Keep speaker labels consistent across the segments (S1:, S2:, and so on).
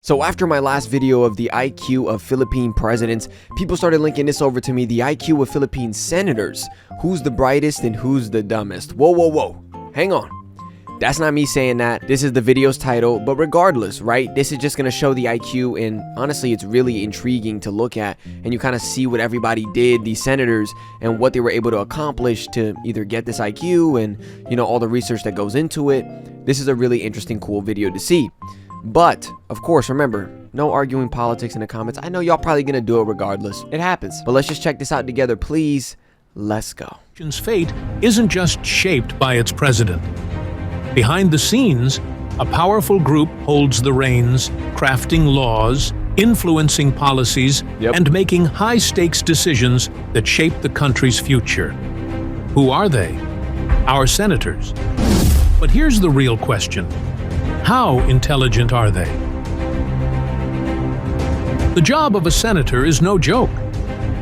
S1: So after my last video of the IQ of Philippine presidents, people started linking this over to me, the IQ of Philippine senators. Who's the brightest and who's the dumbest? Whoa, whoa, whoa. Hang on. That's not me saying that. This is the video's title, but regardless, right? This is just going to show the IQ, and honestly, it's really intriguing to look at, and you kind of see what everybody did, these senators, and what they were able to accomplish to either get this IQ and, you know, all the research that goes into it. This is a really interesting, cool video to see. But, of course, remember, no arguing politics in the comments. I know y'all probably gonna do it regardless. It happens. But let's just check this out together, please. Let's go.
S2: Nation's fate isn't just shaped by its president. Behind the scenes, a powerful group holds the reins, crafting laws, influencing policies, and making high-stakes decisions that shape the country's future. Who are they? Our senators. But here's the real question. How intelligent are they? The job of a senator is no joke.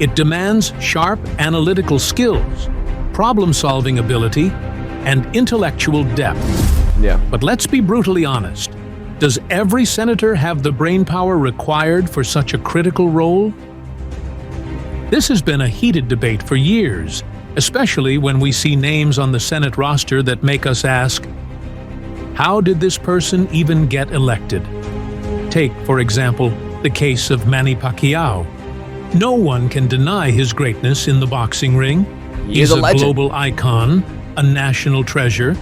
S2: It demands sharp analytical skills, problem-solving ability, and intellectual depth. But let's be brutally honest. Does every senator have the brainpower required for such a critical role? This has been a heated debate for years, especially when we see names on the Senate roster that make us ask, how did this person even get elected? Take, for example, the case of Manny Pacquiao. No one can deny his greatness in the boxing ring. He's a global icon, a national treasure.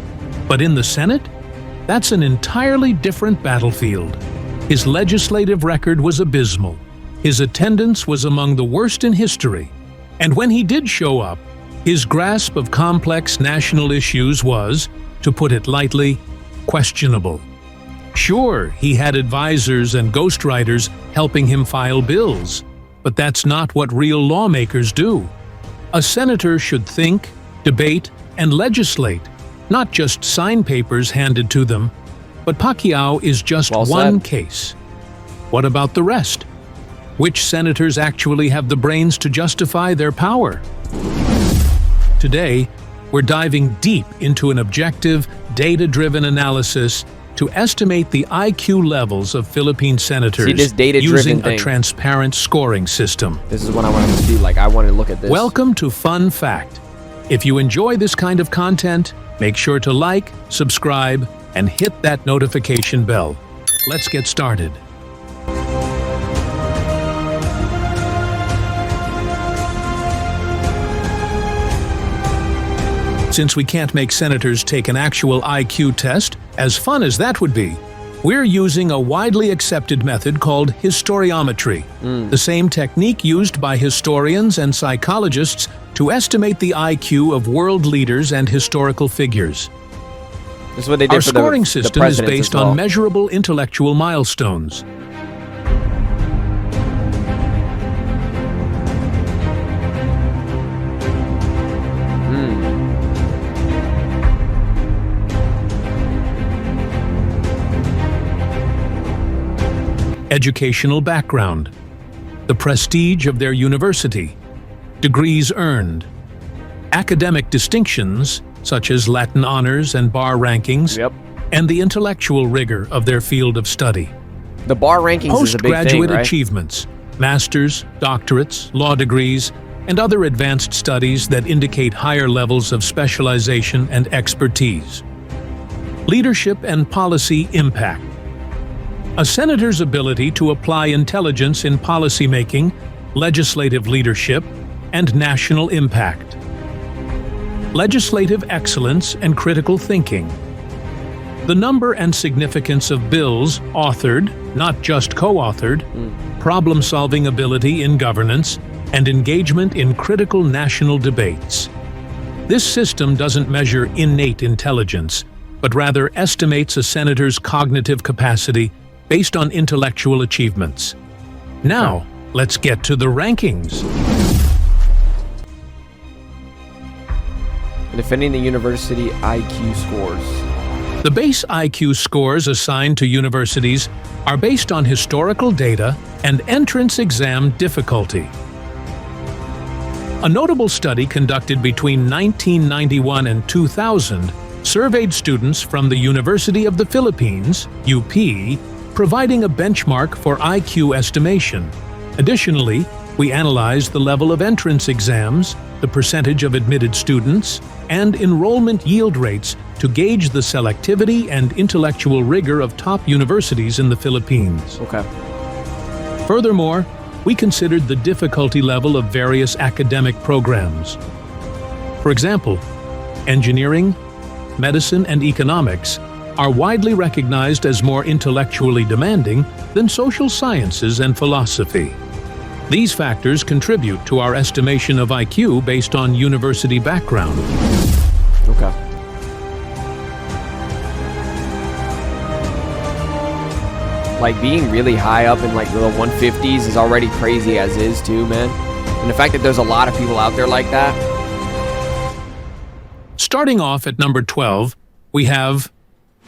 S2: But in the Senate, that's an entirely different battlefield. His legislative record was abysmal. His attendance was among the worst in history. And when he did show up, his grasp of complex national issues was, to put it lightly, questionable. Sure, he had advisors and ghostwriters helping him file bills, but that's not what real lawmakers do. A senator should think, debate, and legislate, not just sign papers handed to them. But Pacquiao is just one case. What about the rest? Which senators actually have the brains to justify their power? Today, we're diving deep into an objective, data-driven analysis to estimate the IQ levels of Philippine senators using a transparent scoring system.
S1: This is what I wanted to see. Like, I wanted to look at this.
S2: Welcome to Fun Fact. If you enjoy this kind of content, make sure to like, subscribe, and hit that notification bell. Let's get started. Since we can't make senators take an actual IQ test, as fun as that would be, we're using a widely accepted method called historiometry, the same technique used by historians and psychologists to estimate the IQ of world leaders and historical figures.
S1: This is what they did.
S2: Our scoring system is based on measurable intellectual milestones. Educational background, the prestige of their university, degrees earned, academic distinctions such as Latin honors and bar rankings, and the intellectual rigor of their field of study.
S1: The bar rankings is a big thing, right?
S2: Postgraduate achievements, masters, doctorates, law degrees, and other advanced studies that indicate higher levels of specialization and expertise. Leadership and policy impact. A senator's ability to apply intelligence in policymaking, legislative leadership, and national impact. Legislative excellence and critical thinking. The number and significance of bills authored, not just co-authored, problem-solving ability in governance, and engagement in critical national debates. This system doesn't measure innate intelligence, but rather estimates a senator's cognitive capacity based on intellectual achievements. Now, let's get to the rankings.
S1: Defending the university IQ scores.
S2: The base IQ scores assigned to universities are based on historical data and entrance exam difficulty. A notable study conducted between 1991 and 2000 surveyed students from the University of the Philippines, UP, providing a benchmark for IQ estimation. Additionally, we analyze the level of entrance exams, the percentage of admitted students, and enrollment yield rates to gauge the selectivity and intellectual rigor of top universities in the Philippines.
S1: Okay.
S2: Furthermore, we considered the difficulty level of various academic programs. For example, engineering, medicine, and economics are widely recognized as more intellectually demanding than social sciences and philosophy. These factors contribute to our estimation of IQ based on university background.
S1: Okay. Like being really high up in like the 150s is already crazy as is too, man. And the fact that there's a lot of people out there like that.
S2: Starting off at number 12, we have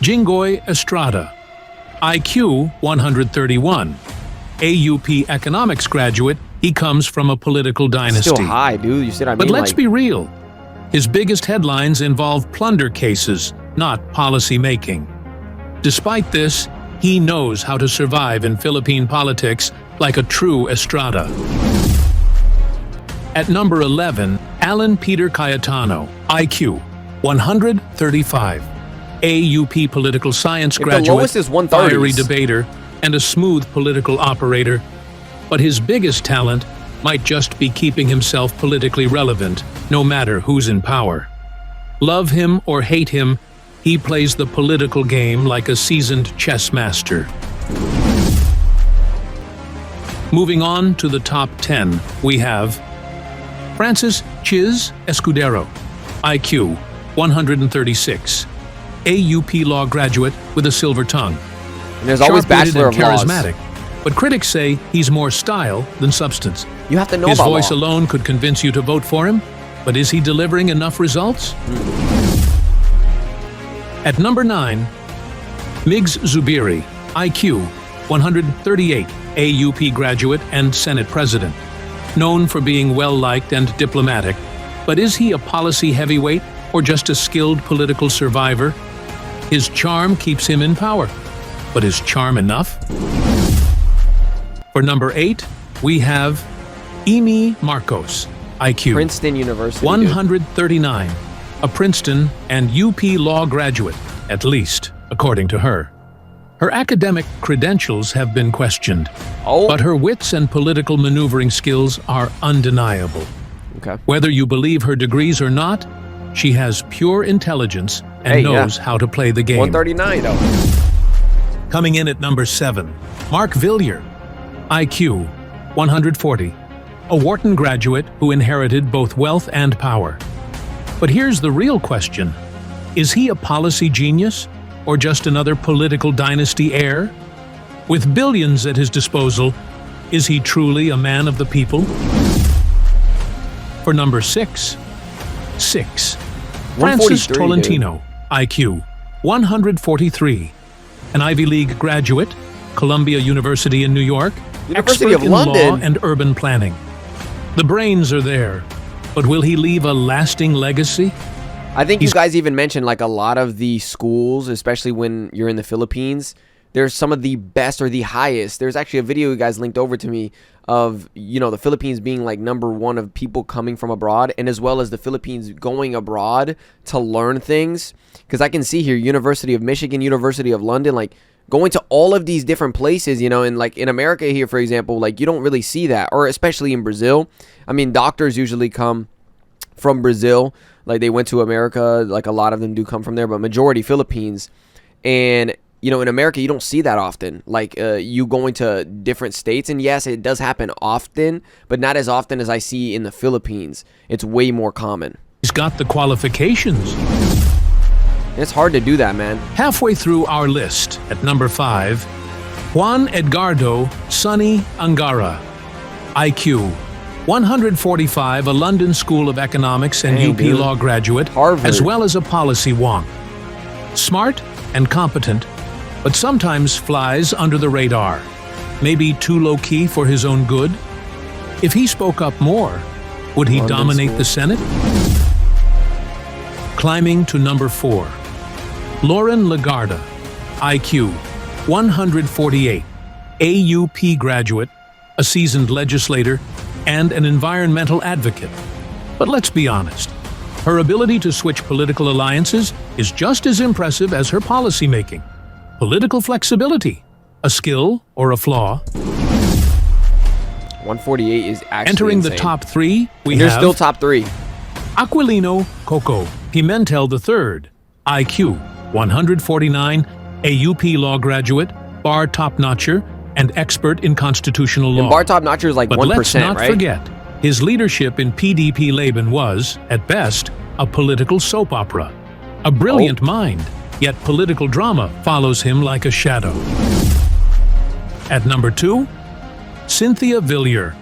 S2: Jinggoy Estrada, IQ 131. AUP economics graduate, he comes from a political dynasty.
S1: Still high, dude. You said I mean.
S2: But let's be real. His biggest headlines involve plunder cases, not policy making. Despite this, he knows how to survive in Philippine politics like a true Estrada. At number 11, Alan Peter Cayetano, IQ 135. AUP political science graduate,
S1: the lowest is 130s.
S2: Fiery debater, and a smooth political operator. But his biggest talent might just be keeping himself politically relevant, no matter who's in power. Love him or hate him, he plays the political game like a seasoned chess master. Moving on to the top 10, we have Francis Chiz Escudero, IQ 136. AUP law graduate with a silver tongue.
S1: And there's always Bachelor of Laws.
S2: Charismatic, but critics say he's more style than substance.
S1: You have to know
S2: His
S1: about
S2: voice
S1: law.
S2: alone could convince you to vote for him, but is he delivering enough results? At number 9, Migs Zubiri, IQ 138, AUP graduate and Senate president. Known for being well-liked and diplomatic, but is he a policy heavyweight or just a skilled political survivor? His charm keeps him in power. But is charm enough? For number 8, we have Amy Marcos, IQ
S1: Princeton University.
S2: 139, a Princeton and UP law graduate, at least, according to her. Her academic credentials have been questioned, but her wits and political maneuvering skills are undeniable.
S1: Okay.
S2: Whether you believe her degrees or not, she has pure intelligence and knows how to play the game.
S1: 139, though.
S2: Coming in at number 7, Mark Villier, IQ 140, a Wharton graduate who inherited both wealth and power. But here's the real question. Is he a policy genius or just another political dynasty heir? With billions at his disposal, is he truly a man of the people? For number 6, Francis Tolentino, IQ 143. An Ivy League graduate, Columbia University in New York,
S1: University
S2: expert
S1: of
S2: in
S1: London.
S2: law and urban planning. The brains are there, but will he leave a lasting legacy?
S1: I think you guys even mentioned like a lot of the schools, especially when you're in the Philippines, there's some of the best or the highest. There's actually a video you guys linked over to me of, you know, the Philippines being like number 1 of people coming from abroad, and as well as the Philippines going abroad to learn things. Because I can see here, University of Michigan, University of London, like going to all of these different places, you know, and like in America here, for example, like you don't really see that, or especially in Brazil. I mean, doctors usually come from Brazil, like they went to America, like a lot of them do come from there, but majority Philippines. And you know, in America, you don't see that often. Like you going to different states, and yes, it does happen often, but not as often as I see in the Philippines. It's way more common.
S2: He's got the qualifications.
S1: It's hard to do that, man.
S2: Halfway through our list, at number 5, Juan Edgardo Sonny Angara, IQ 145, a London School of Economics and UP law graduate,
S1: Harvard,
S2: as well as a policy wonk. Smart and competent, but sometimes flies under the radar. Maybe too low-key for his own good? If he spoke up more, would he dominate the Senate? Climbing to number 4, Lauren Lagarda, IQ 148, AUP graduate, a seasoned legislator, and an environmental advocate. But let's be honest, her ability to switch political alliances is just as impressive as her policymaking. Political flexibility, a skill or a flaw?
S1: 148 is actually
S2: Entering
S1: insane.
S2: the top three,
S1: They're still top 3.
S2: Aquilino Coco Pimentel III, IQ 149, AUP law graduate, bar top-notcher, and expert in constitutional law.
S1: And bar top-notcher is like
S2: but
S1: 1%,
S2: let's not
S1: right?
S2: forget, his leadership in PDP Laban was, at best, a political soap opera. A brilliant mind, yet political drama follows him like a shadow. At number 2, Cynthia Villiers.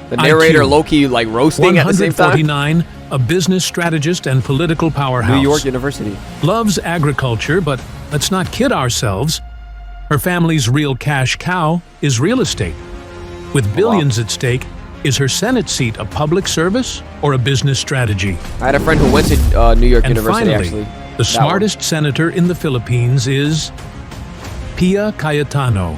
S1: The narrator
S2: IQ,
S1: low-key like roasting at the same time.
S2: 149, a business strategist and political powerhouse.
S1: New York University.
S2: Loves agriculture, but let's not kid ourselves. Her family's real cash cow is real estate. With billions at stake, is her Senate seat a public service or a business strategy?
S1: I had a friend who went to New York
S2: And
S1: University,
S2: finally,
S1: actually.
S2: the smartest senator in the Philippines is Pia Cayetano,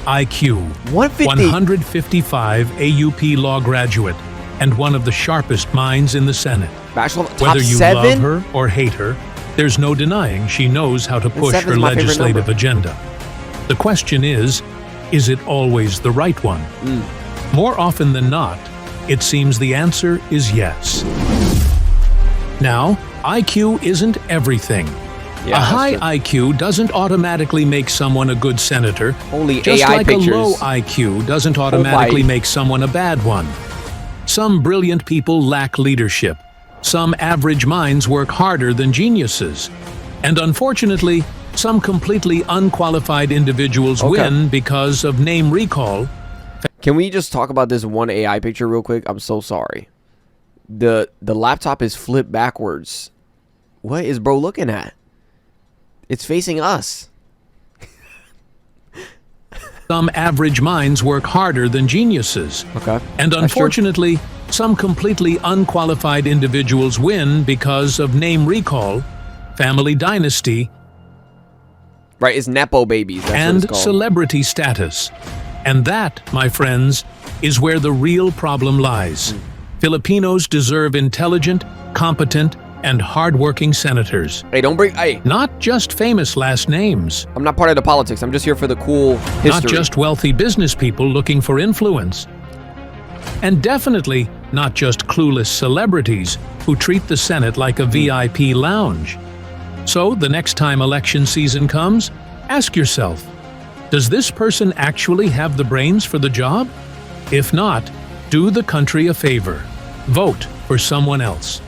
S2: IQ 155, AUP law graduate, and one of the sharpest minds in the Senate.
S1: Bachelor top
S2: Whether you
S1: 7?
S2: love her or hate her, there's no denying she knows how to push
S1: 7's
S2: her
S1: my favorite
S2: legislative
S1: number.
S2: agenda. The question is it always the right one? More often than not, it seems the answer is yes. Now, IQ isn't everything.
S1: Yeah,
S2: a high
S1: that's
S2: IQ doesn't automatically make someone a good senator,
S1: Holy
S2: just
S1: AI
S2: like
S1: pictures.
S2: a low IQ doesn't automatically
S1: my.
S2: make someone a bad one. Some brilliant people lack leadership. Some average minds work harder than geniuses. And unfortunately, some completely unqualified individuals win because of name recall.
S1: Can we just talk about this one AI picture real quick? I'm so sorry. The laptop is flipped backwards. What is bro looking at? It's facing us.
S2: Some average minds work harder than geniuses.
S1: Okay.
S2: And
S1: That's
S2: unfortunately, some completely unqualified individuals win because of name recall, family dynasty,
S1: Right, it's Nepo babies. That's what
S2: and
S1: it's called.
S2: celebrity status. And that, my friends, is where the real problem lies. Filipinos deserve intelligent, competent, and hardworking senators.
S1: Hey, don't bring... Hey,
S2: Not just famous last names.
S1: I'm not part of the politics. I'm just here for the cool history.
S2: Not just wealthy business people looking for influence. And definitely not just clueless celebrities who treat the Senate like a VIP lounge. So, the next time election season comes, ask yourself, does this person actually have the brains for the job? If not, do the country a favor. Vote for someone else.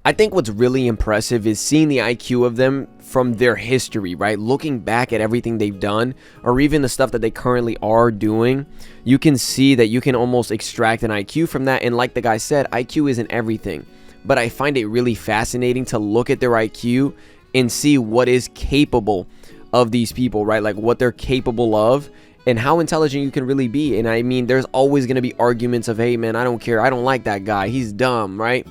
S1: I think what's really impressive is seeing the IQ of them from their history, right? Looking back at everything they've done, or even the stuff that they currently are doing, you can see that you can almost extract an IQ from that. And like the guy said, IQ isn't everything. But I find it really fascinating to look at their IQ and see what is capable of these people, right? Like what they're capable of and how intelligent you can really be. And I mean, there's always going to be arguments of, hey, man, I don't care. I don't like that guy. He's dumb, right?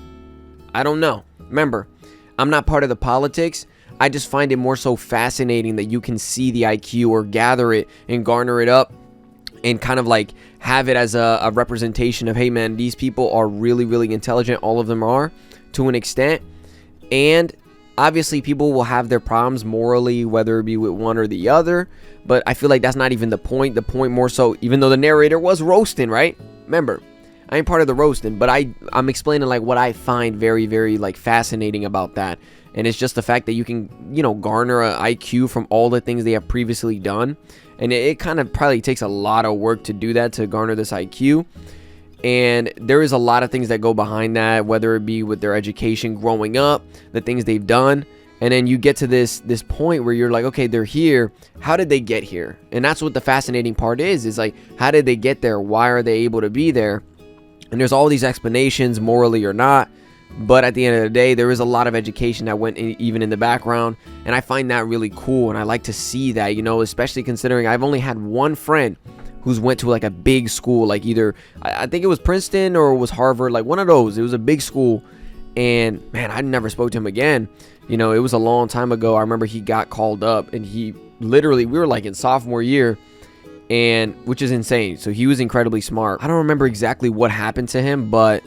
S1: I don't know. Remember, I'm not part of the politics. I just find it more so fascinating that you can see the IQ or gather it and garner it up and kind of like have it as a representation of, hey, man, these people are really, really intelligent. All of them are to an extent. And obviously, people will have their problems morally, whether it be with one or the other. But I feel like that's not even the point. The point more so, even though the narrator was roasting, right? Remember, I ain't part of the roasting, but I'm explaining like what I find very, very like fascinating about that. And it's just the fact that you can, you know, garner an IQ from all the things they have previously done. And it kind of probably takes a lot of work to do that, to garner this IQ. And there is a lot of things that go behind that, whether it be with their education growing up, the things they've done. And then you get to this point where you're like, okay, they're here. How did they get here? And that's what the fascinating part is like, how did they get there? Why are they able to be there? And there's all these explanations, morally or not. But at the end of the day, there is a lot of education that went even in the background. And I find that really cool. And I like to see that, you know, especially considering I've only had one friend who's went to like a big school, like either, I think it was Princeton or it was Harvard, like one of those. It was a big school. And man, I never spoke to him again. You know, it was a long time ago. I remember he got called up and he literally, we were like in sophomore year, and which is insane. So he was incredibly smart. I don't remember exactly what happened to him, but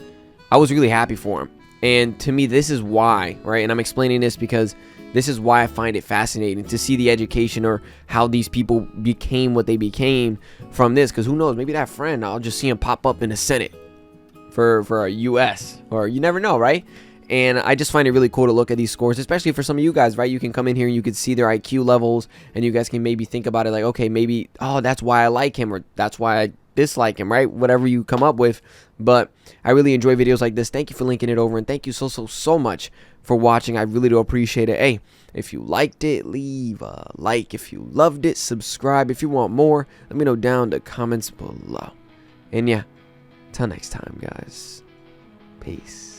S1: I was really happy for him. And to me, this is why, right? And I'm explaining this because this is why I find it fascinating to see the education or how these people became what they became from this. Because who knows, maybe that friend, I'll just see him pop up in the Senate for a US, or you never know, right? And I just find it really cool to look at these scores, especially for some of you guys, right? You can come in here and you can see their IQ levels, and you guys can maybe think about it like, okay, maybe, oh, that's why I like him, or that's why I dislike him, right? Whatever you come up with. But I really enjoy videos like this. Thank you for linking it over, and thank you so much for watching. I really do appreciate it. Hey, if you liked it, leave a like. If you loved it, subscribe. If you want more, let me know down in the comments below. And yeah, till next time, guys. Peace.